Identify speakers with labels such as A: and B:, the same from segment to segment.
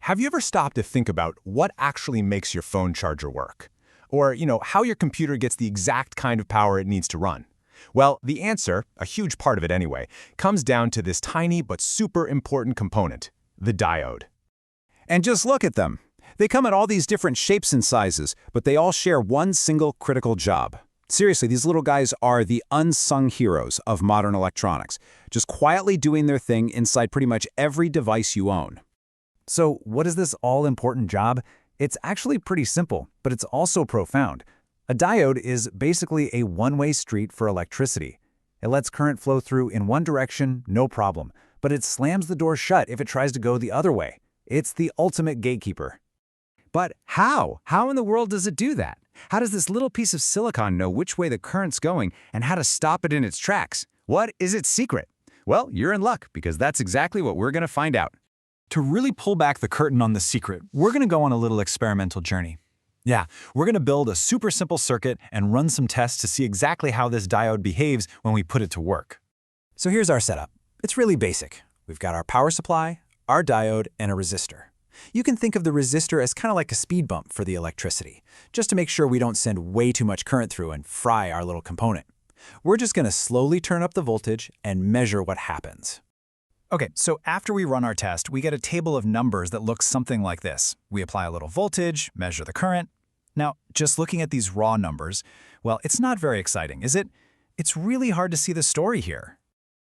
A: Have you ever stopped to think about what actually makes your phone charger work? Or, how your computer gets the exact kind of power it needs to run? Well, the answer, a huge part of it anyway, comes down to this tiny but super important component, the diode.
B: And just look at them. They come in all these different shapes and sizes, but they all share one single critical job. Seriously, these little guys are the unsung heroes of modern electronics, just quietly doing their thing inside pretty much every device you own.
C: So what is this all-important job? It's actually pretty simple, but it's also profound. A diode is basically a one-way street for electricity. It lets current flow through in one direction, no problem, but it slams the door shut if it tries to go the other way. It's the ultimate gatekeeper. But how? How in the world does it do that? How does this little piece of silicon know which way the current's going and how to stop it in its tracks? What is its secret? Well, you're in luck, because that's exactly what we're going to find out.
D: To really pull back the curtain on the secret, we're going to go on a little experimental journey. Yeah, we're going to build a super simple circuit and run some tests to see exactly how this diode behaves when we put it to work.
C: So here's our setup. It's really basic. We've got our power supply, our diode, and a resistor. You can think of the resistor as kind of like a speed bump for the electricity, just to make sure we don't send way too much current through and fry our little component. We're just going to slowly turn up the voltage and measure what happens.
D: Okay, so after we run our test, we get a table of numbers that looks something like this. We apply a little voltage, measure the current. Now, just looking at these raw numbers, well, it's not very exciting, is it? It's really hard to see the story here.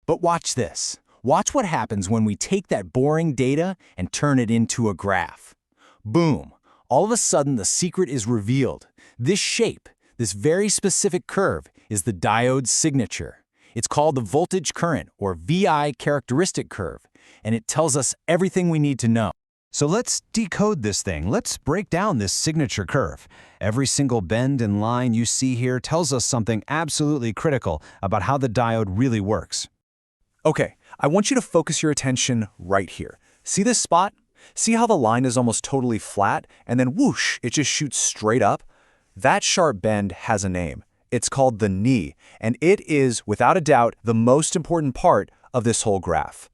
A: But watch this. Watch what happens when we take that boring data and turn it into a graph. Boom! All of a sudden, the secret is revealed. This shape, this very specific curve, is the diode's signature. It's called the voltage current, or VI characteristic curve, and it tells us everything we need to know.
B: So let's decode this thing. Let's break down this signature curve. Every single bend and line you see here tells us something absolutely critical about how the diode really works.
A: Okay, I want you to focus your attention right here. See this spot? See how the line is almost totally flat, and then whoosh, it just shoots straight up? That sharp bend has a name. It's called the knee, and it is, without a doubt, the most important part of this whole graph.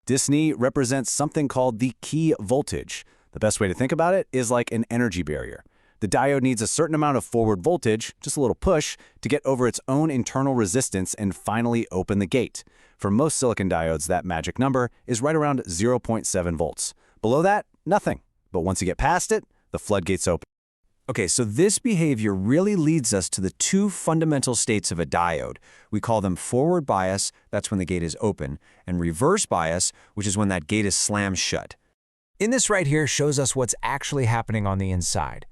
B: This knee represents something called the key voltage. The best way to think about it is like an energy barrier. The diode needs a certain amount of forward voltage, just a little push, to get over its own internal resistance and finally open the gate. For most silicon diodes, that magic number is right around 0.7 volts. Below that, nothing. But once you get past it, the floodgates open. Okay, so this behavior really leads us to the two fundamental states of a diode. We call them forward bias, that's when the gate is open, and reverse bias, which is when that gate is slammed shut.
C: In this right here shows us what's actually happening on the inside.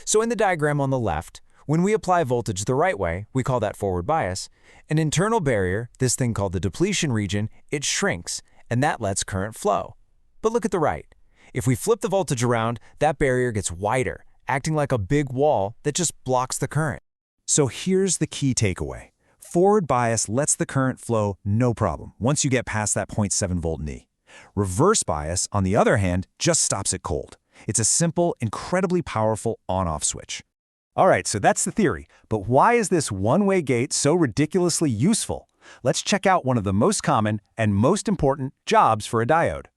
C: So in the diagram on the left, when we apply voltage the right way, we call that forward bias. An internal barrier, this thing called the depletion region, it shrinks, and that lets current flow. But look at the right. If we flip the voltage around, that barrier gets wider, acting like a big wall that just blocks the current.
B: So here's the key takeaway. Forward bias lets the current flow no problem once you get past that 0.7 volt knee. Reverse bias, on the other hand, just stops it cold. It's a simple, incredibly powerful on-off switch. All right, so that's the theory. But why is this one-way gate so ridiculously useful? Let's check out one of the most common and most important jobs for a diode.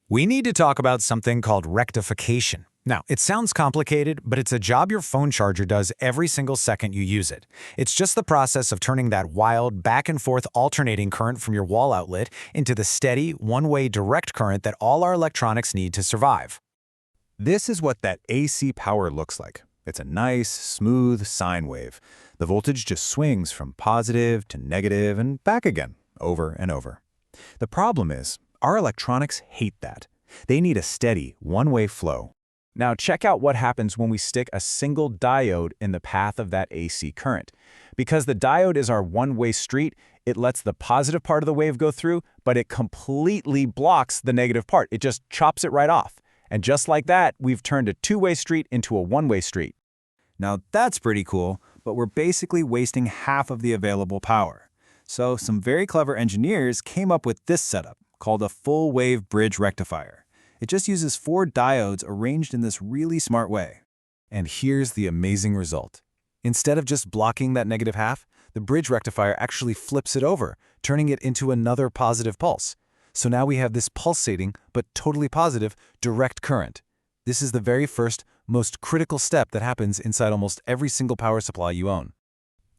D: We need to talk about something called rectification. Now, it sounds complicated, but it's a job your phone charger does every single second you use it. It's just the process of turning that wild, back-and-forth alternating current from your wall outlet into the steady, one-way direct current that all our electronics need to survive.
B: This is what that AC power looks like. It's a nice, smooth sine wave. The voltage just swings from positive to negative and back again, over and over. The problem is, our electronics hate that. They need a steady, one-way flow. Now check out what happens when we stick a single diode in the path of that AC current. Because the diode is our one-way street, it lets the positive part of the wave go through, but it completely blocks the negative part. It just chops it right off. And just like that, we've turned a two-way street into a one-way street. Now that's pretty cool, but we're basically wasting half of the available power. So some very clever engineers came up with this setup, called a full-wave bridge rectifier. It just uses 4 diodes arranged in this really smart way. And here's the amazing result. Instead of just blocking that negative half, the bridge rectifier actually flips it over, turning it into another positive pulse.
C: So now we have this pulsating, but totally positive, direct current. This is the very first, most critical step that happens inside almost every single power supply you own.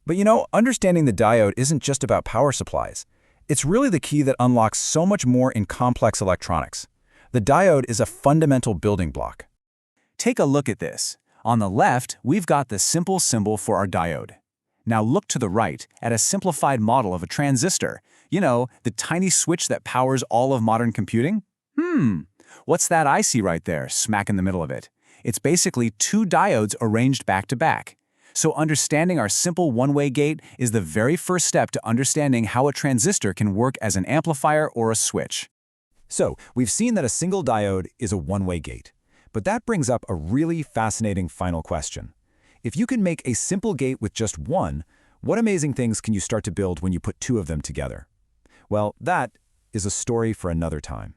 B: But understanding the diode isn't just about power supplies. It's really the key that unlocks so much more in complex electronics. The diode is a fundamental building block.
A: Take a look at this. On the left, we've got the simple symbol for our diode. Now look to the right at a simplified model of a transistor. The tiny switch that powers all of modern computing? What's that I see right there, smack in the middle of it? It's basically two diodes arranged back to back. So understanding our simple one-way gate is the very first step to understanding how a transistor can work as an amplifier or a switch.
B: So, we've seen that a single diode is a one-way gate. But that brings up a really fascinating final question. If you can make a simple gate with just one, what amazing things can you start to build when you put two of them together? Well, that is a story for another time.